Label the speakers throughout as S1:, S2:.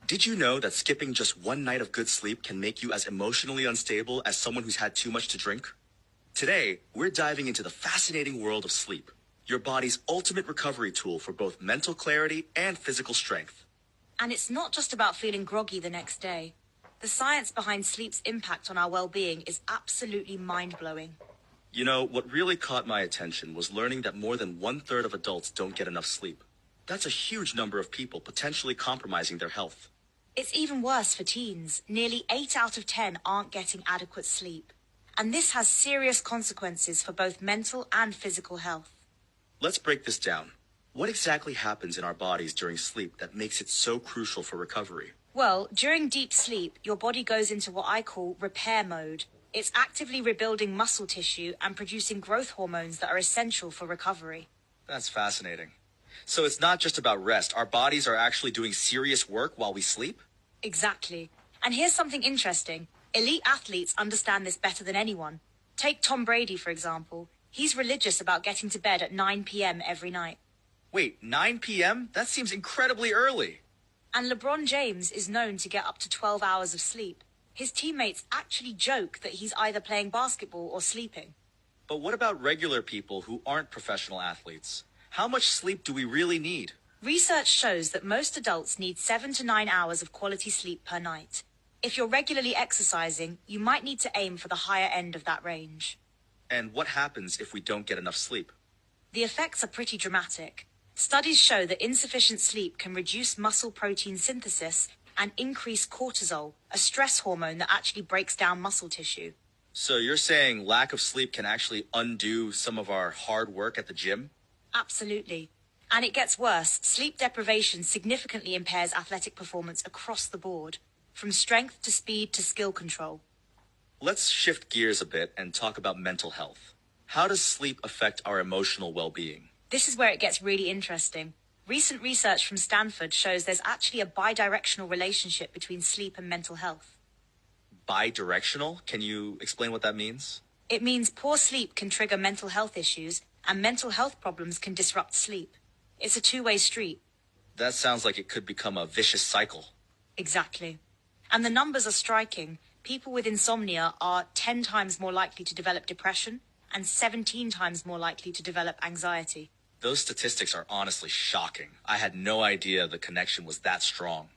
S1: Did you know that skipping just one night of good sleep can make you as emotionally unstable as someone who's had too much to drink? Today, we're diving into the fascinating world of sleep, your body's ultimate recovery tool for both mental clarity and physical strength.
S2: And it's not just about feeling groggy the next day. The science behind sleep's impact on our well-being is absolutely mind-blowing.
S1: You know, what really caught my attention was learning that more than 1/3 of adults don't get enough sleep. That's a huge number of people potentially compromising their health.
S2: It's even worse for teens. Nearly 8 out of 10 aren't getting adequate sleep. And this has serious consequences for both mental and physical health.
S1: Let's break this down. What exactly happens in our bodies during sleep that makes it so crucial for recovery?
S2: Well, during deep sleep, your body goes into what I call repair mode. It's actively rebuilding muscle tissue and producing growth hormones that are essential for recovery.
S1: That's fascinating. So it's not just about rest. Our bodies are actually doing serious work while we sleep?
S2: Exactly. And here's something interesting. Elite athletes understand this better than anyone. Take Tom Brady, for example. He's religious about getting to bed at 9 p.m. every night.
S1: Wait, 9 p.m.? That seems incredibly early.
S2: And LeBron James is known to get up to 12 hours of sleep. His teammates actually joke that he's either playing basketball or sleeping.
S1: But what about regular people who aren't professional athletes? How much sleep do we really need?
S2: Research shows that most adults need 7 to 9 hours of quality sleep per night. If you're regularly exercising, you might need to aim for the higher end of that range.
S1: And what happens if we don't get enough sleep?
S2: The effects are pretty dramatic. Studies show that insufficient sleep can reduce muscle protein synthesis and increase cortisol, a stress hormone that actually breaks down muscle tissue.
S1: So you're saying lack of sleep can actually undo some of our hard work at the gym?
S2: Absolutely. And it gets worse. Sleep deprivation significantly impairs athletic performance across the board, from strength to speed to skill control.
S1: Let's shift gears a bit and talk about mental health. How does sleep affect our emotional well-being?
S2: This is where it gets really interesting. Recent research from Stanford shows there's actually a bidirectional relationship between sleep and mental health.
S1: Bidirectional? Can you explain what that means?
S2: It means poor sleep can trigger mental health issues, and mental health problems can disrupt sleep. It's a two-way street.
S1: That sounds like it could become a vicious cycle.
S2: Exactly. And the numbers are striking. People with insomnia are 10 times more likely to develop depression and 17 times more likely to develop anxiety.
S1: Those statistics are honestly shocking. I had no idea the connection was that strong.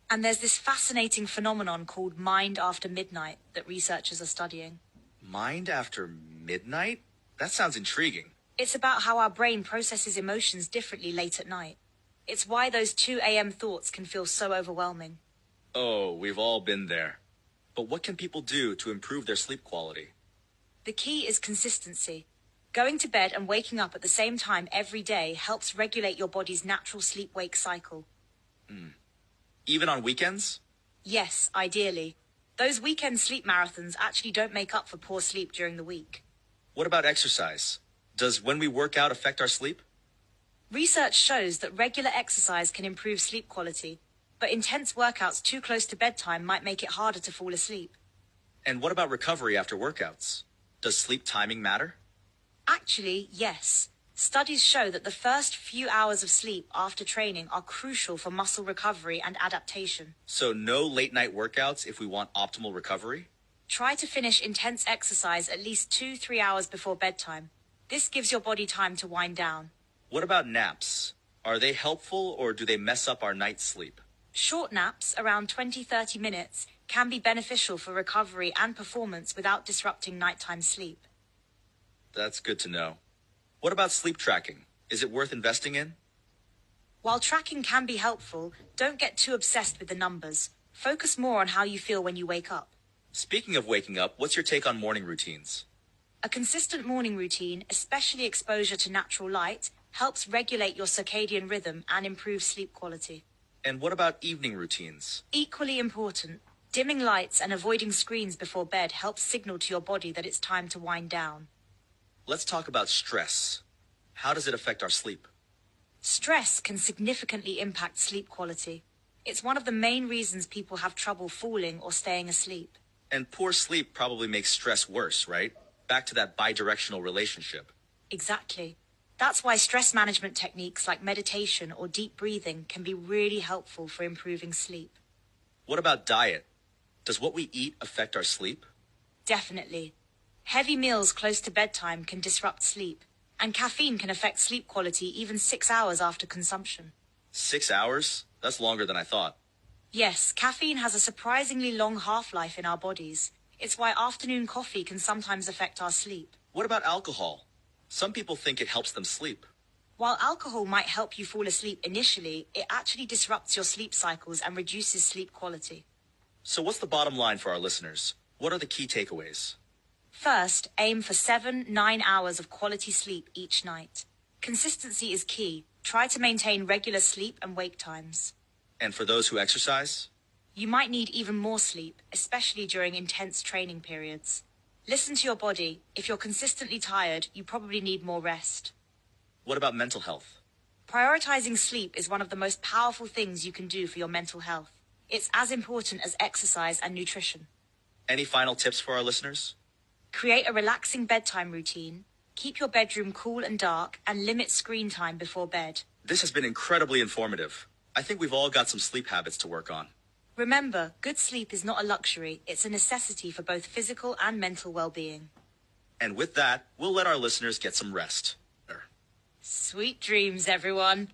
S2: And there's this fascinating phenomenon called mind after midnight that researchers are studying.
S1: Mind after midnight? That sounds intriguing.
S2: It's about how our brain processes emotions differently late at night. It's why those 2 a.m. thoughts can feel so overwhelming.
S1: Oh, we've all been there. But what can people do to improve their sleep quality?
S2: The key is consistency. Going to bed and waking up at the same time every day helps regulate your body's natural sleep-wake cycle.
S1: Even on weekends?
S2: Yes, ideally. Those weekend sleep marathons actually don't make up for poor sleep during the week.
S1: What about exercise? Does when we work out affect our sleep?
S2: Research shows that regular exercise can improve sleep quality, but intense workouts too close to bedtime might make it harder to fall asleep.
S1: And what about recovery after workouts? Does sleep timing matter?
S2: Actually, yes. Studies show that the first few hours of sleep after training are crucial for muscle recovery and adaptation.
S1: So no late night workouts if we want optimal recovery?
S2: Try to finish intense exercise at least 2-3 hours before bedtime. This gives your body time to wind down.
S1: What about naps? Are they helpful or do they mess up our night's sleep?
S2: Short naps, around 20-30 minutes, can be beneficial for recovery and performance without disrupting nighttime sleep.
S1: That's good to know. What about sleep tracking? Is it worth investing in?
S2: While tracking can be helpful, don't get too obsessed with the numbers. Focus more on how you feel when you wake up.
S1: Speaking of waking up, what's your take on morning routines?
S2: A consistent morning routine, especially exposure to natural light, helps regulate your circadian rhythm and improve sleep quality.
S1: And what about evening routines?
S2: Equally important, dimming lights and avoiding screens before bed helps signal to your body that it's time to wind down.
S1: Let's talk about stress. How does it affect our sleep?
S2: Stress can significantly impact sleep quality. It's one of the main reasons people have trouble falling or staying asleep.
S1: And poor sleep probably makes stress worse, right? Back to that bidirectional relationship.
S2: Exactly. That's why stress management techniques like meditation or deep breathing can be really helpful for improving sleep.
S1: What about diet? Does what we eat affect our sleep?
S2: Definitely. Heavy meals close to bedtime can disrupt sleep, and caffeine can affect sleep quality even 6 hours after consumption.
S1: 6 hours? That's longer than I thought.
S2: Yes, caffeine has a surprisingly long half-life in our bodies. It's why afternoon coffee can sometimes affect our sleep.
S1: What about alcohol? Some people think it helps them sleep.
S2: While alcohol might help you fall asleep initially, it actually disrupts your sleep cycles and reduces sleep quality.
S1: So what's the bottom line for our listeners? What are the key takeaways?
S2: First, aim for 7-9 hours of quality sleep each night. Consistency is key. Try to maintain regular sleep and wake times.
S1: And for those who exercise?
S2: You might need even more sleep, especially during intense training periods. Listen to your body. If you're consistently tired, you probably need more rest.
S1: What about mental health?
S2: Prioritizing sleep is one of the most powerful things you can do for your mental health. It's as important as exercise and nutrition.
S1: Any final tips for our listeners?
S2: Create a relaxing bedtime routine. Keep your bedroom cool and dark, and limit screen time before bed.
S1: This has been incredibly informative. I think we've all got some sleep habits to work on.
S2: Remember, good sleep is not a luxury, it's a necessity for both physical and mental well-being.
S1: And with that, we'll let our listeners get some rest.
S2: Sweet dreams, everyone.